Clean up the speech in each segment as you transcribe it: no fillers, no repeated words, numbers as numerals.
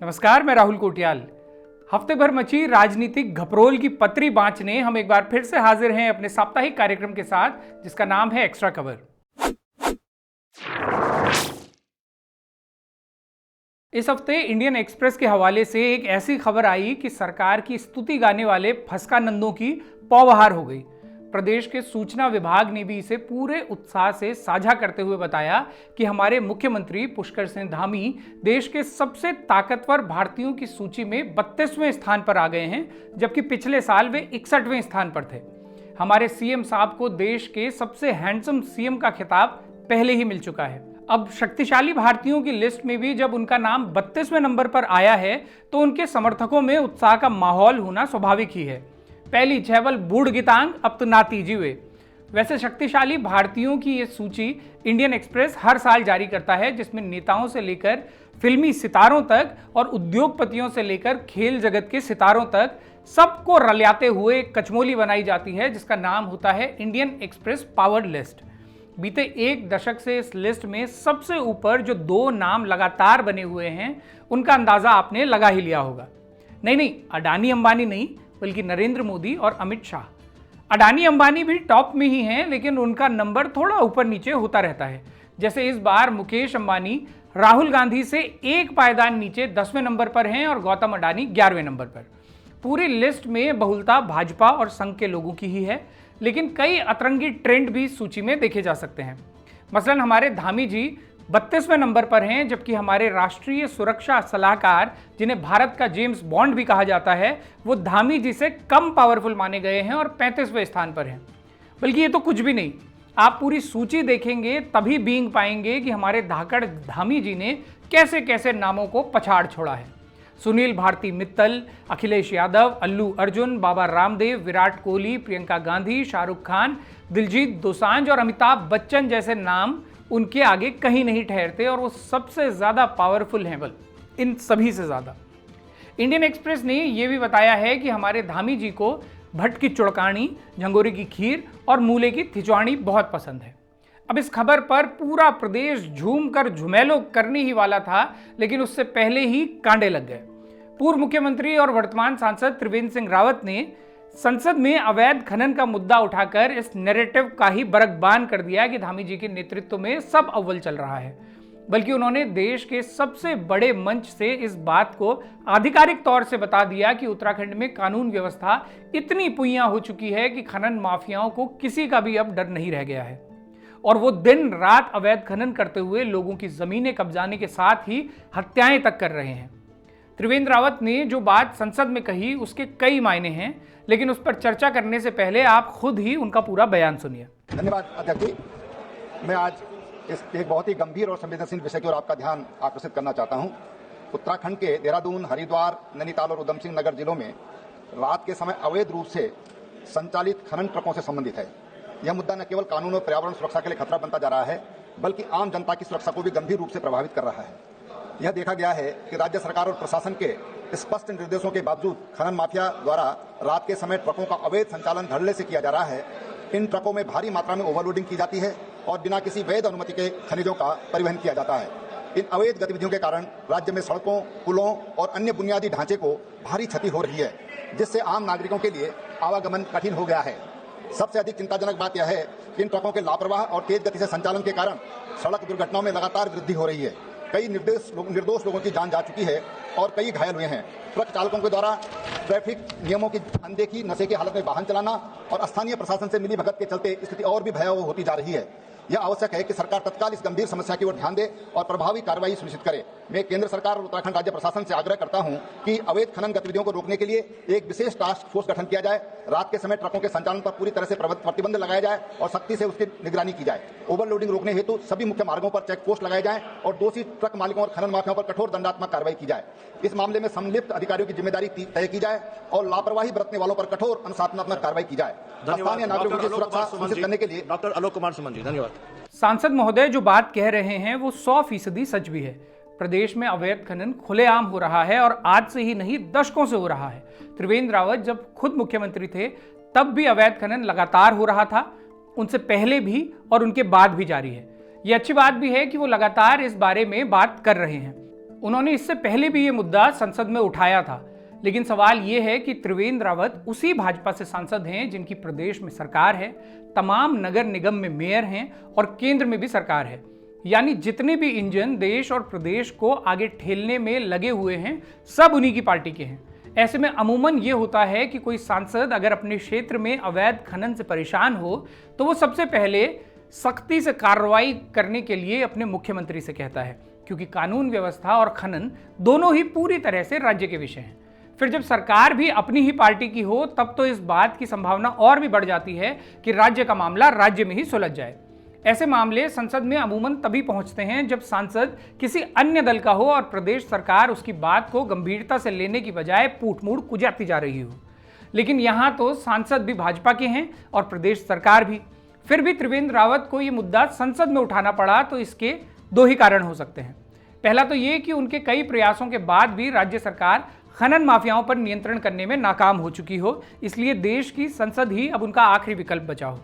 नमस्कार, मैं राहुल कोटियाल। हफ्ते भर मची राजनीतिक घपरोल की पतरी बांचने हम एक बार फिर से हाजिर हैं अपने साप्ताहिक कार्यक्रम के साथ, जिसका नाम है एक्स्ट्रा कवर। इस हफ्ते इंडियन एक्सप्रेस के हवाले से एक ऐसी खबर आई कि सरकार की स्तुति गाने वाले फसकानंदों की पौबहार हो गई। प्रदेश के सूचना विभाग ने भी इसे पूरे उत्साह से साझा करते हुए बताया कि हमारे मुख्यमंत्री पुष्कर सिंह धामी देश के सबसे ताकतवर भारतीयों की सूची में 32वें स्थान पर आ गए हैं, जबकि पिछले साल वे 61वें स्थान पर थे। हमारे सीएम साहब को देश के सबसे हैंडसम सीएम का खिताब पहले ही मिल चुका है। अब शक्तिशाली भारतीयों की लिस्ट में भी जब उनका नाम 32वें नंबर पर आया है तो उनके समर्थकों में उत्साह का माहौल होना स्वाभाविक ही है। पहली छेवल बूढ़ गितांग, अब तो नाती जीवे। वैसे शक्तिशाली भारतीयों की ये सूची इंडियन एक्सप्रेस हर साल जारी करता है, जिसमें नेताओं से लेकर फिल्मी सितारों तक और उद्योगपतियों से लेकर खेल जगत के सितारों तक सबको रल्याते हुए एक कचमोली बनाई जाती है, जिसका नाम होता है इंडियन एक्सप्रेस पावर लिस्ट। बीते एक दशक से इस लिस्ट में सबसे ऊपर जो दो नाम लगातार बने हुए हैं, उनका अंदाजा आपने लगा ही लिया होगा। नहीं, अडानी अंबानी नहीं, बल्कि नरेंद्र मोदी और अमित शाह। अडानी अंबानी भी टॉप में ही हैं, लेकिन उनका नंबर थोड़ा ऊपर नीचे होता रहता है। जैसे इस बार मुकेश अंबानी राहुल गांधी से एक पायदान नीचे 10वें नंबर पर हैं और गौतम अडानी 11वें नंबर पर। पूरी लिस्ट में बहुलता भाजपा और संघ के लोगों की ही है, लेकिन कई अतरंगी ट्रेंड भी सूची में देखे जा सकते हैं। मसलन हमारे धामी जी 32वें नंबर पर हैं, जबकि हमारे राष्ट्रीय सुरक्षा सलाहकार, जिन्हें भारत का जेम्स बॉन्ड भी कहा जाता है, वो धामी जी से कम पावरफुल माने गए हैं और 35वें स्थान पर हैं। बल्कि ये तो कुछ भी नहीं, आप पूरी सूची देखेंगे तभी बींग पाएंगे कि हमारे धाकड़ धामी जी ने कैसे कैसे नामों को पछाड़ छोड़ा है। सुनील भारती मित्तल, अखिलेश यादव, अल्लू अर्जुन, बाबा रामदेव, विराट कोहली, प्रियंका गांधी, शाहरुख खान, दिलजीत दोसांझ और अमिताभ बच्चन जैसे नाम उनके आगे कहीं नहीं ठहरते, और वो सबसे ज्यादा पावरफुल हैं, बल इन सभी से ज्यादा। इंडियन एक्सप्रेस ने यह भी बताया है कि हमारे धामी जी को भट्ट की चुड़कानी, झंगोरी की खीर और मूले की थिचवाणी बहुत पसंद है। अब इस खबर पर पूरा प्रदेश झूम कर झुमेलो करने ही वाला था, लेकिन उससे पहले ही कांडे लग गए। पूर्व मुख्यमंत्री और वर्तमान सांसद त्रिवेंद्र सिंह रावत ने संसद में अवैध खनन का मुद्दा उठाकर इस नैरेटिव का ही बरकबान कर दिया कि धामी जी के नेतृत्व में सब अव्वल चल रहा है। बल्कि उन्होंने देश के सबसे बड़े मंच से इस बात को आधिकारिक तौर से बता दिया कि उत्तराखंड में कानून व्यवस्था इतनी पुइयां हो चुकी है कि खनन माफियाओं को किसी का भी अब डर नहीं रह गया है, और वो दिन रात अवैध खनन करते हुए लोगों की जमीनें कब्जाने के साथ ही हत्याएं तक कर रहे हैं। त्रिवेंद्र रावत ने जो बात संसद में कही उसके कई मायने हैं, लेकिन उस पर चर्चा करने से पहले आप खुद ही उनका पूरा बयान सुनिए। धन्यवाद अध्यक्ष जी। मैं आज इस एक बहुत ही गंभीर और संवेदनशील विषय की ओर आपका ध्यान आकर्षित करना चाहता हूं। उत्तराखंड के देहरादून, हरिद्वार, नैनीताल और उधमसिंह नगर जिलों में रात के समय अवैध रूप से संचालित खनन ट्रकों से संबंधित है। यह मुद्दा न केवल कानून और पर्यावरण सुरक्षा के लिए खतरा बनता जा रहा है, बल्कि आम जनता की सुरक्षा को भी गंभीर रूप से प्रभावित कर रहा है। यह देखा गया है कि राज्य सरकार और प्रशासन के स्पष्ट निर्देशों के बावजूद खनन माफिया द्वारा रात के समय ट्रकों का अवैध संचालन धड़ल्ले से किया जा रहा है। इन ट्रकों में भारी मात्रा में ओवरलोडिंग की जाती है और बिना किसी वैध अनुमति के खनिजों का परिवहन किया जाता है। इन अवैध गतिविधियों के कारण राज्य में सड़कों, पुलों और अन्य बुनियादी ढांचे को भारी क्षति हो रही है, जिससे आम नागरिकों के लिए आवागमन कठिन हो गया है। सबसे अधिक चिंताजनक बात यह है कि इन ट्रकों के लापरवाह और तेज गति से संचालन के कारण सड़क दुर्घटनाओं में लगातार वृद्धि हो रही है। कई निर्दोष लोगों की जान जा चुकी है और कई घायल हुए हैं। ट्रक चालकों के द्वारा ट्रैफिक नियमों की अनदेखी, नशे की हालत में वाहन चलाना और स्थानीय प्रशासन से मिली भगत के चलते स्थिति और भी भयावह होती जा रही है। यह आवश्यक है कि सरकार तत्काल इस गंभीर समस्या की ओर ध्यान दे और प्रभावी कार्रवाई सुनिश्चित करे। मैं केंद्र सरकार और उत्तराखंड राज्य प्रशासन से आग्रह करता हूं कि अवैध खनन गतिविधियों को रोकने के लिए एक विशेष टास्क फोर्स गठन किया जाए। रात के समय ट्रकों के संचालन पर पूरी तरह से प्रतिबंध लगाया जाए और सख्ती से उसकी निगरानी की जाए। ओवरलोडिंग रोकने हेतु सभी मुख्य मार्गों पर चेक पोस्ट लगाए जाएं और दोषी ट्रक मालिकों और खनन माफियाओं पर कठोर दंडात्मक कार्रवाई की जाए। इस मामले में संलिप्त अधिकारियों की जिम्मेदारी तय की जाए और लापरवाही बरतने वालों पर कठोर अनुशासनात्मक कार्रवाई की जाए। स्थानीय नागरिकों की सुरक्षा सुनिश्चित करने के लिए डॉक्टर आलोक कुमार सुमन जी, धन्यवाद। सांसद महोदय जो बात कह रहे हैं वो 100% सच भी है। प्रदेश में अवैध खनन खुलेआम हो रहा है और आज से ही नहीं, दशकों से हो रहा है। त्रिवेंद्र रावत जब खुद मुख्यमंत्री थे तब भी अवैध खनन लगातार हो रहा था, उनसे पहले भी और उनके बाद भी जारी है। यह अच्छी बात भी है कि वो लगातार इस बारे में बात कर रहे हैं। उन्होंने इससे पहले भी ये मुद्दा संसद में उठाया था, लेकिन सवाल ये है कि त्रिवेंद्र रावत उसी भाजपा से सांसद हैं जिनकी प्रदेश में सरकार है, तमाम नगर निगम में मेयर हैं और केंद्र में भी सरकार है। यानी जितने भी इंजन देश और प्रदेश को आगे ठेलने में लगे हुए हैं, सब उन्हीं की पार्टी के हैं। ऐसे में अमूमन ये होता है कि कोई सांसद अगर अपने क्षेत्र में अवैध खनन से परेशान हो तो वो सबसे पहले सख्ती से कार्रवाई करने के लिए अपने मुख्यमंत्री से कहता है, क्योंकि कानून व्यवस्था और खनन दोनों ही पूरी तरह से राज्य के विषय हैं। फिर जब सरकार भी अपनी ही पार्टी की हो तब तो इस बात की संभावना और भी बढ़ जाती है कि राज्य का मामला राज्य में ही सुलझ जाए। ऐसे मामले संसद में अमूमन तभी पहुंचते हैं जब सांसद किसी अन्य दल का हो और प्रदेश सरकार उसकी बात को गंभीरता से लेने की बजाय पूठ-मूठ कुचाती जा रही हो। लेकिन यहां तो सांसद भी भाजपा के हैं और प्रदेश सरकार भी। फिर भी त्रिवेंद्र रावत को यह मुद्दा संसद में उठाना पड़ा तो इसके दो ही कारण हो सकते हैं। पहला तो ये कि उनके कई प्रयासों के बाद भी राज्य सरकार खनन माफियाओं पर नियंत्रण करने में नाकाम हो चुकी हो, इसलिए देश की संसद ही अब उनका आखिरी विकल्प बचा हो।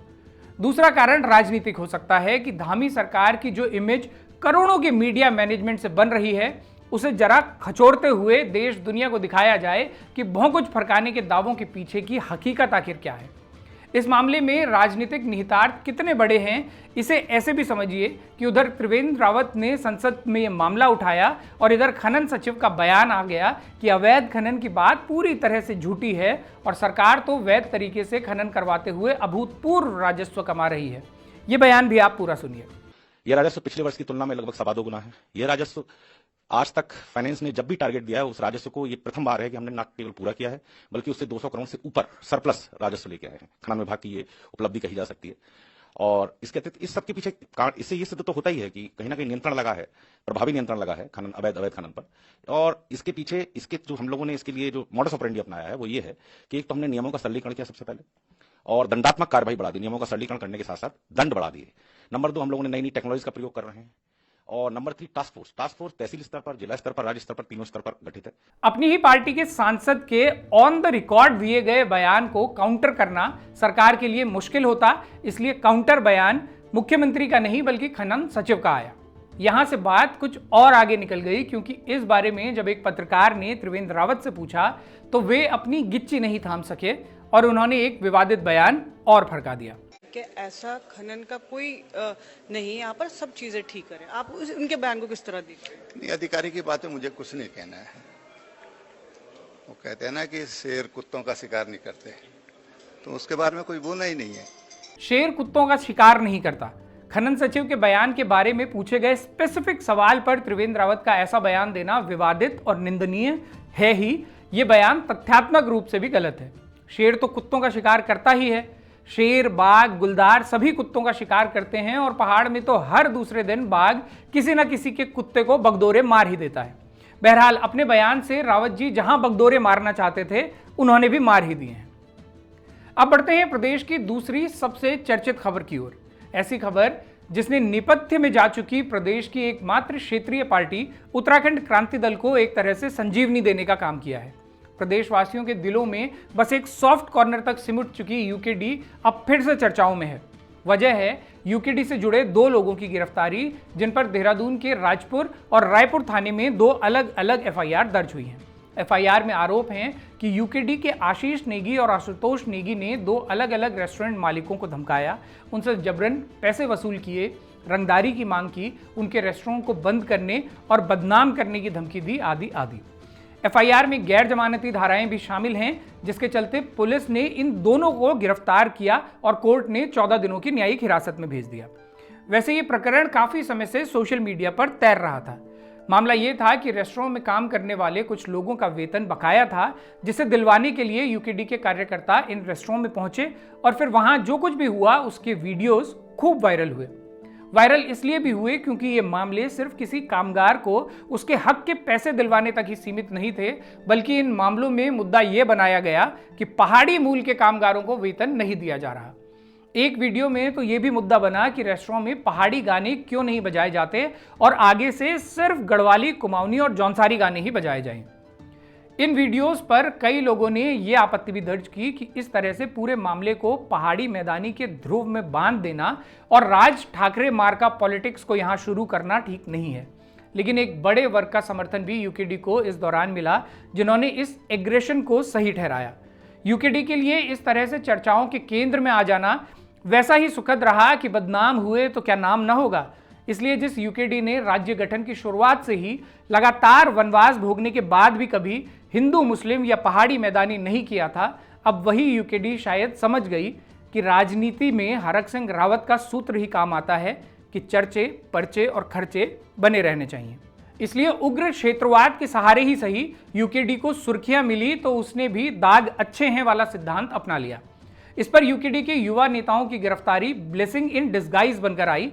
दूसरा कारण राजनीतिक हो सकता है कि धामी सरकार की जो इमेज करोड़ों के मीडिया मैनेजमेंट से बन रही है, उसे जरा खचोड़ते हुए देश दुनिया को दिखाया जाए कि भौं-कुछ फरकाने के दावों के पीछे की हकीकत आखिर क्या है। इस मामले में राजनीतिक निहितार्थ कितने बड़े हैं, इसे ऐसे भी समझिए कि उधर त्रिवेंद्र रावत ने संसद में यह मामला उठाया और इधर खनन सचिव का बयान आ गया कि अवैध खनन की बात पूरी तरह से झूठी है और सरकार तो वैध तरीके से खनन करवाते हुए अभूतपूर्व राजस्व कमा रही है। ये बयान भी आप पूरा सुनिए। यह राजस्व पिछले वर्ष की तुलना में लगभग 2.25 गुना है। यह राजस्व आज तक फाइनेंस ने जब भी टारगेट दिया है उस राजस्व को, ये प्रथम बार है कि हमने न केवल पूरा किया है बल्कि उससे 200 करोड़ से ऊपर सरप्लस राजस्व लेके आए हैं। खनन विभाग की ये उपलब्धि कही जा सकती है। और इसके अतिरिक्त इस सबके पीछे इससे ये सिद्ध तो होता ही है कि कहीं ना कहीं नियंत्रण लगा है, प्रभावी नियंत्रण लगा है खनन अवैध खनन पर। और इसके पीछे इसके जो हम लोगों ने इसके लिए जो मॉडस ऑपरेंडी अपनाया है वो ये है कि एक तो हमने नियमों का सरलीकरण किया सबसे पहले और दंडात्मक कार्रवाई बढ़ा दी। नियमों का सरलीकरण करने के साथ साथ दंड बढ़ा दिए। नंबर 2, हम लोगों ने नई नई टेक्नोलॉजी का प्रयोग कर रहे हैं। और नंबर 3, टास्क फोर्स तहसील स्तर पर, जिला स्तर पर, राज्य स्तर पर, तीनों स्तर पर गठित है। अपनी ही पार्टी के सांसद के ऑन द रिकॉर्ड दिए गए बयान को काउंटर करना सरकार के लिए मुश्किल होता, इसलिए काउंटर बयान मुख्यमंत्री का नहीं बल्कि खनन सचिव का आया। यहां से बात कुछ और आगे निकल गई, क्योंकि इस बारे में जब एक पत्रकार ने त्रिवेंद्र रावत से पूछा तो वे अपनी गिच्ची नहीं थाम सके और उन्होंने एक विवादित बयान और फड़का दिया कि ऐसा खनन का कोई नहीं, यहाँ पर सब चीजें ठीक करें। आप उनके बयान को किस तरह देखते हैं? अधिकारी की बात है, मुझे कुछ नहीं कहना है। वो कहते हैं ना कि शेर कुत्तों का शिकार नहीं करते, तो उसके बारे में कोई बोलना ही नहीं है। शेर कुत्तों का शिकार नहीं करता। खनन सचिव के बयान के बारे में पूछे गए स्पेसिफिक सवाल पर त्रिवेंद्र रावत का ऐसा बयान देना विवादित और निंदनीय है ही। ये बयान तथ्यात्मक रूप से भी गलत है। शेर तो कुत्तों का शिकार करता ही है। शेर, बाघ, गुलदार सभी कुत्तों का शिकार करते हैं और पहाड़ में तो हर दूसरे दिन बाघ किसी न किसी के कुत्ते को बगदोरे मार ही देता है। बहरहाल अपने बयान से रावत जी जहां बगदोरे मारना चाहते थे उन्होंने भी मार ही दिए हैं। अब बढ़ते हैं प्रदेश की दूसरी सबसे चर्चित खबर की ओर। ऐसी खबर जिसने नेपथ्य में जा चुकी प्रदेश की एकमात्र क्षेत्रीय पार्टी उत्तराखंड क्रांति दल को एक तरह से संजीवनी देने का काम किया है। प्रदेशवासियों के दिलों में बस एक सॉफ्ट कॉर्नर तक सिमट चुकी यूकेडी अब फिर से चर्चाओं में है। वजह है यूकेडी से जुड़े 2 लोगों की गिरफ्तारी, जिन पर देहरादून के राजपुर और रायपुर थाने में 2 अलग अलग एफआईआर दर्ज हुई हैं। एफआईआर में आरोप हैं कि यूकेडी के आशीष नेगी और आशुतोष नेगी ने 2 अलग अलग रेस्टोरेंट मालिकों को धमकाया, उनसे जबरन पैसे वसूल किए, रंगदारी की मांग की, उनके रेस्टोरेंट को बंद करने और बदनाम करने की धमकी दी, आदि आदि। एफआईआर में गैर जमानती धाराएं भी शामिल हैं, जिसके चलते पुलिस ने इन दोनों को गिरफ्तार किया और कोर्ट ने 14 दिनों की न्यायिक हिरासत में भेज दिया। वैसे ये प्रकरण काफी समय से सोशल मीडिया पर तैर रहा था। मामला ये था कि रेस्टोरेंट में काम करने वाले कुछ लोगों का वेतन बकाया था, जिसे दिलवाने के लिए यूकेडी के कार्यकर्ता इन रेस्टोरेंट में पहुंचे और फिर वहां जो कुछ भी हुआ उसके वीडियोस खूब वायरल हुए। वायरल इसलिए भी हुए क्योंकि ये मामले सिर्फ किसी कामगार को उसके हक के पैसे दिलवाने तक ही सीमित नहीं थे, बल्कि इन मामलों में मुद्दा ये बनाया गया कि पहाड़ी मूल के कामगारों को वेतन नहीं दिया जा रहा। एक वीडियो में तो ये भी मुद्दा बना कि रेस्टोरेंट में पहाड़ी गाने क्यों नहीं बजाए जाते और आगे से सिर्फ गढ़वाली, कुमाऊनी और जौनसारी गाने ही बजाए जाएं। इन वीडियोस पर कई लोगों ने यह आपत्ति भी दर्ज की कि इस तरह से पूरे मामले को पहाड़ी मैदानी के ध्रुव में बांध देना और राज ठाकरे मार्का पॉलिटिक्स को यहां शुरू करना ठीक नहीं है। लेकिन एक बड़े वर्ग का समर्थन भी यूकेडी को इस दौरान मिला, जिन्होंने इस एग्रेशन को सही ठहराया। यूकेडी के लिए इस तरह से चर्चाओं के केंद्र में आ जाना वैसा ही सुखद रहा कि बदनाम हुए तो क्या नाम न होगा। इसलिए जिस यूकेडी ने राज्य गठन की शुरुआत से ही लगातार वनवास भोगने के बाद भी कभी हिंदू, मुस्लिम या पहाड़ी मैदानी नहीं किया था, अब वही यूकेडी शायद समझ गई कि राजनीति में हरक सिंह रावत का सूत्र ही काम आता है कि चर्चे, पर्चे और खर्चे बने रहने चाहिए। इसलिए उग्र क्षेत्रवाद के सहारे ही सही यूकेडी को सुर्खियां मिली तो उसने भी दाग अच्छे हैं वाला सिद्धांत अपना लिया। इस पर यूकेडी के युवा नेताओं की गिरफ्तारी ब्लेसिंग इन डिस्गाइज बनकर आई।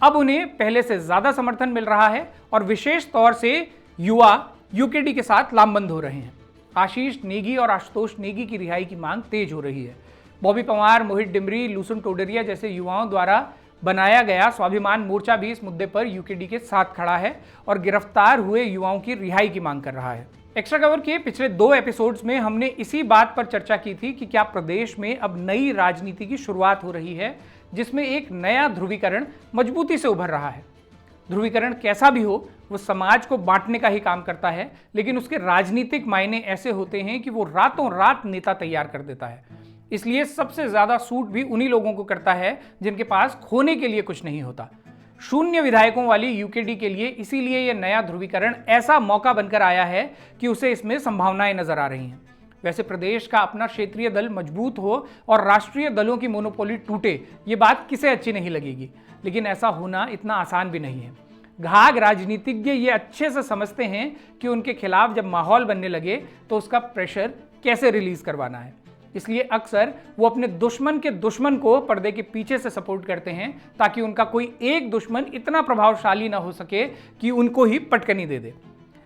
अब उन्हें पहले से ज्यादा समर्थन मिल रहा है और विशेष तौर से युवा यूकेडी के साथ लामबंद हो रहे हैं। आशीष नेगी और आशुतोष नेगी की रिहाई की मांग तेज हो रही है। बॉबी पंवार, मोहित डिमरी, लूसुन टोडरिया जैसे युवाओं द्वारा बनाया गया स्वाभिमान मोर्चा भी इस मुद्दे पर यूकेडी के साथ खड़ा है और गिरफ्तार हुए युवाओं की रिहाई की मांग कर रहा है। एक्स्ट्रा कवर के पिछले 2 एपिसोड्स में हमने इसी बात पर चर्चा की थी कि क्या प्रदेश में अब नई राजनीति की शुरुआत हो रही है, जिसमें एक नया ध्रुवीकरण मजबूती से उभर रहा है। ध्रुवीकरण कैसा भी हो, वो समाज को बांटने का ही काम करता है, लेकिन उसके राजनीतिक मायने ऐसे होते हैं कि वो रातों रात नेता तैयार कर देता है। इसलिए सबसे ज्यादा सूट भी उन्हीं लोगों को करता है जिनके पास खोने के लिए कुछ नहीं होता। शून्य विधायकों वाली यूकेडी के लिए इसीलिए यह नया ध्रुवीकरण ऐसा मौका बनकर आया है कि उसे इसमें संभावनाएं नजर आ रही हैं। वैसे प्रदेश का अपना क्षेत्रीय दल मजबूत हो और राष्ट्रीय दलों की मोनोपोली टूटे, ये बात किसे अच्छी नहीं लगेगी, लेकिन ऐसा होना इतना आसान भी नहीं है। घाघ राजनीतिज्ञ ये अच्छे से समझते हैं कि उनके खिलाफ जब माहौल बनने लगे तो उसका प्रेशर कैसे रिलीज करवाना है। इसलिए अक्सर वो अपने दुश्मन के दुश्मन को पर्दे के पीछे से सपोर्ट करते हैं, ताकि उनका कोई एक दुश्मन इतना प्रभावशाली ना हो सके कि उनको ही पटकनी दे दे।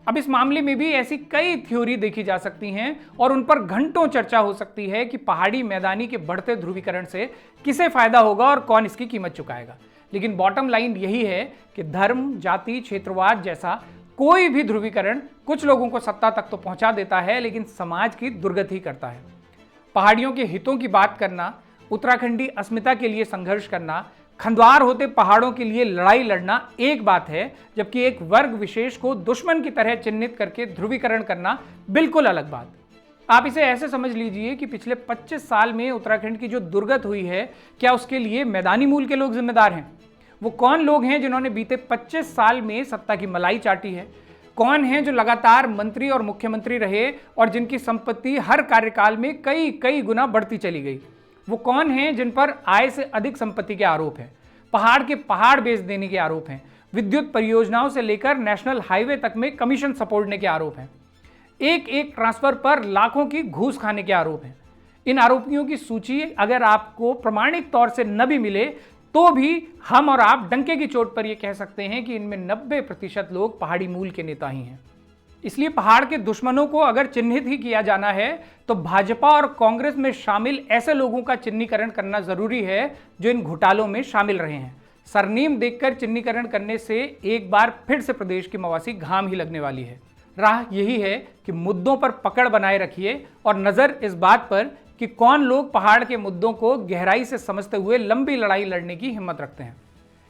अब इस मामले में भी ऐसी कई थ्योरी देखी जा सकती हैं और उन पर घंटों चर्चा हो सकती है कि पहाड़ी मैदानी के बढ़ते ध्रुवीकरण से किसे फायदा होगा और कौन इसकी कीमत चुकाएगा। लेकिन बॉटम लाइन यही है कि धर्म, जाति, क्षेत्रवाद जैसा कोई भी ध्रुवीकरण कुछ लोगों को सत्ता तक तो पहुंचा देता है, लेकिन समाज की दुर्गति करता है। पहाड़ियों के हितों की बात करना, उत्तराखंडी अस्मिता के लिए संघर्ष करना, खंडवार होते पहाड़ों के लिए लड़ाई लड़ना एक बात है, जबकि एक वर्ग विशेष को दुश्मन की तरह चिन्हित करके ध्रुवीकरण करना बिल्कुल अलग बात। आप इसे ऐसे समझ लीजिए कि पिछले 25 साल में उत्तराखंड की जो दुर्गत हुई है, क्या उसके लिए मैदानी मूल के लोग जिम्मेदार हैं? वो कौन लोग हैं जिन्होंने बीते 25 साल में सत्ता की मलाई चाटी है? कौन हैं जो लगातार मंत्री और मुख्यमंत्री रहे और जिनकी संपत्ति हर कार्यकाल में कई कई गुना बढ़ती चली गई? वो कौन हैं जिन पर आय से अधिक संपत्ति के आरोप हैं, पहाड़ के पहाड़ बेच देने के आरोप हैं, विद्युत परियोजनाओं से लेकर नेशनल हाईवे तक में कमीशन सपोर्टने के आरोप हैं, एक एक ट्रांसफर पर लाखों की घूस खाने के आरोप हैं? इन आरोपियों की सूची अगर आपको प्रमाणित तौर से न भी मिले तो भी हम और आप डंके की चोट पर यह कह सकते हैं कि इनमें 90% लोग पहाड़ी मूल के नेता ही हैं। इसलिए पहाड़ के दुश्मनों को अगर चिन्हित ही किया जाना है तो भाजपा और कांग्रेस में शामिल ऐसे लोगों का चिन्हीकरण करना जरूरी है जो इन घोटालों में शामिल रहे हैं। सरनेम देखकर चिन्हीकरण करने से एक बार फिर से प्रदेश की मवासी घाम ही लगने वाली है। राह यही है कि मुद्दों पर पकड़ बनाए रखिए और नजर इस बात पर कि कौन लोग पहाड़ के मुद्दों को गहराई से समझते हुए लंबी लड़ाई लड़ने की हिम्मत रखते हैं।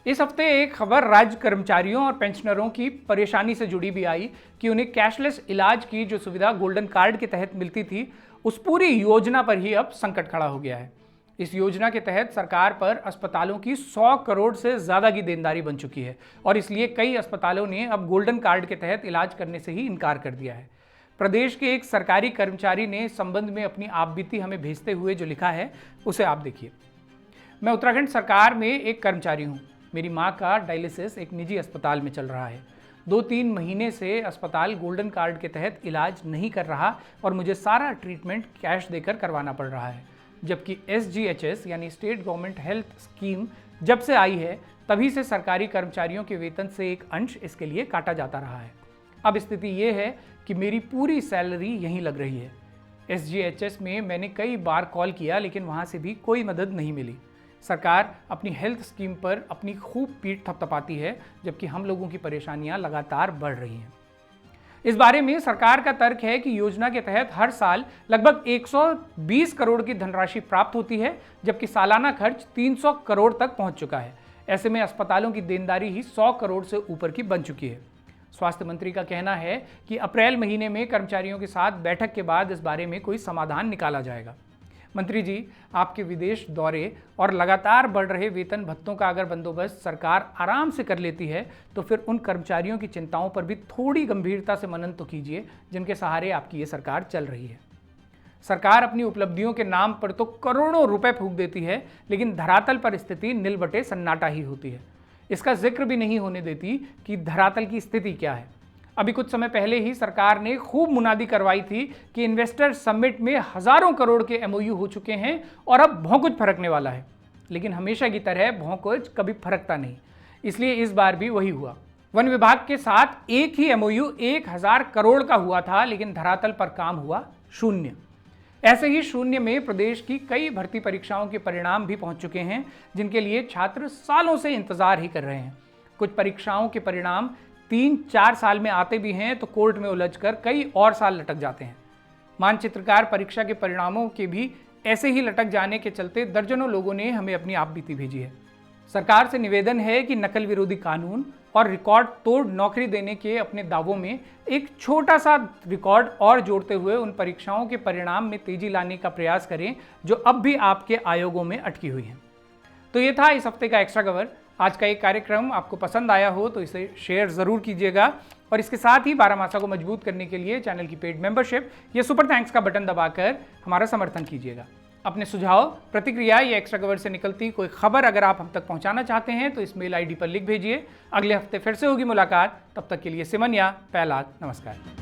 इस हफ्ते एक खबर राज्य कर्मचारियों और पेंशनरों की परेशानी से जुड़ी भी आई कि उन्हें कैशलेस इलाज की जो सुविधा गोल्डन कार्ड के तहत मिलती थी, उस पूरी योजना पर ही अब संकट खड़ा हो गया है। इस योजना के तहत सरकार पर अस्पतालों की 100 करोड़ से ज्यादा की देनदारी बन चुकी है और इसलिए कई अस्पतालों ने अब गोल्डन कार्ड के तहत इलाज करने से ही इनकार कर दिया है। प्रदेश के एक सरकारी कर्मचारी ने इस संबंध में अपनी आपबीती हमें भेजते हुए जो लिखा है उसे आप देखिए। मैं उत्तराखंड सरकार में एक कर्मचारी हूँ। मेरी माँ का डायलिसिस एक निजी अस्पताल में चल रहा है। 2-3 महीने से अस्पताल गोल्डन कार्ड के तहत इलाज नहीं कर रहा और मुझे सारा ट्रीटमेंट कैश देकर करवाना पड़ रहा है, जबकि SGHS यानी स्टेट गवर्नमेंट हेल्थ स्कीम जब से आई है तभी से सरकारी कर्मचारियों के वेतन से एक अंश इसके लिए काटा जाता रहा है। अब स्थिति ये है कि मेरी पूरी सैलरी यहीं लग रही है। SGHS में मैंने कई बार कॉल किया लेकिन वहाँ से भी कोई मदद नहीं मिली। सरकार अपनी हेल्थ स्कीम पर अपनी खूब पीठ थपथपाती है, जबकि हम लोगों की परेशानियां लगातार बढ़ रही हैं। इस बारे में सरकार का तर्क है कि योजना के तहत हर साल लगभग 120 करोड़ की धनराशि प्राप्त होती है, जबकि सालाना खर्च 300 करोड़ तक पहुंच चुका है। ऐसे में अस्पतालों की देनदारी ही 100 करोड़ से ऊपर की बन चुकी है। स्वास्थ्य मंत्री का कहना है कि अप्रैल महीने में कर्मचारियों के साथ बैठक के बाद इस बारे में कोई समाधान निकाला जाएगा। मंत्री जी, आपके विदेश दौरे और लगातार बढ़ रहे वेतन भत्तों का अगर बंदोबस्त सरकार आराम से कर लेती है तो फिर उन कर्मचारियों की चिंताओं पर भी थोड़ी गंभीरता से मनन तो कीजिए जिनके सहारे आपकी ये सरकार चल रही है। सरकार अपनी उपलब्धियों के नाम पर तो करोड़ों रुपए फूंक देती है, लेकिन धरातल पर स्थिति नील बटे सन्नाटा ही होती है। इसका जिक्र भी नहीं होने देती कि धरातल की स्थिति क्या है। अभी कुछ समय पहले ही सरकार ने खूब मुनादी करवाई थी कि इन्वेस्टर समिट में हजारों करोड़ के MOU हो चुके हैं और अब भौंकुच फरकने वाला है, लेकिन हमेशा की तरह भौंकुच कभी फरकता नहीं, इसलिए इस बार भी वही हुआ। वन विभाग के साथ एक ही MOU 1000 करोड़ का हुआ था, लेकिन धरातल पर काम हुआ शून्य। ऐसे ही शून्य में प्रदेश की कई भर्ती परीक्षाओं के परिणाम भी पहुंच चुके हैं, जिनके लिए छात्र सालों से इंतजार ही कर रहे हैं। कुछ परीक्षाओं के परिणाम 3-4 साल में आते भी हैं तो कोर्ट में उलझकर कई और साल लटक जाते हैं। मानचित्रकार परीक्षा के परिणामों के भी ऐसे ही लटक जाने के चलते दर्जनों लोगों ने हमें अपनी आपबीती भेजी है। सरकार से निवेदन है कि नकल विरोधी कानून और रिकॉर्ड तोड़ नौकरी देने के अपने दावों में एक छोटा सा रिकॉर्ड और जोड़ते हुए उन परीक्षाओं के परिणाम में तेजी लाने का प्रयास करें जो अब भी आपके आयोगों में अटकी हुई हैं। तो ये था इस हफ्ते का एक्स्ट्रा कवर। आज का एक कार्यक्रम आपको पसंद आया हो तो इसे शेयर ज़रूर कीजिएगा और इसके साथ ही बारामासा को मजबूत करने के लिए चैनल की पेड मेंबरशिप या सुपर थैंक्स का बटन दबाकर हमारा समर्थन कीजिएगा। अपने सुझाव, प्रतिक्रिया या एक्स्ट्रा कवर से निकलती कोई खबर अगर आप हम तक पहुंचाना चाहते हैं तो इस मेल ID पर लिख भेजिए। अगले हफ्ते फिर से होगी मुलाकात, तब तक के लिए सिमन या पहलाद, नमस्कार।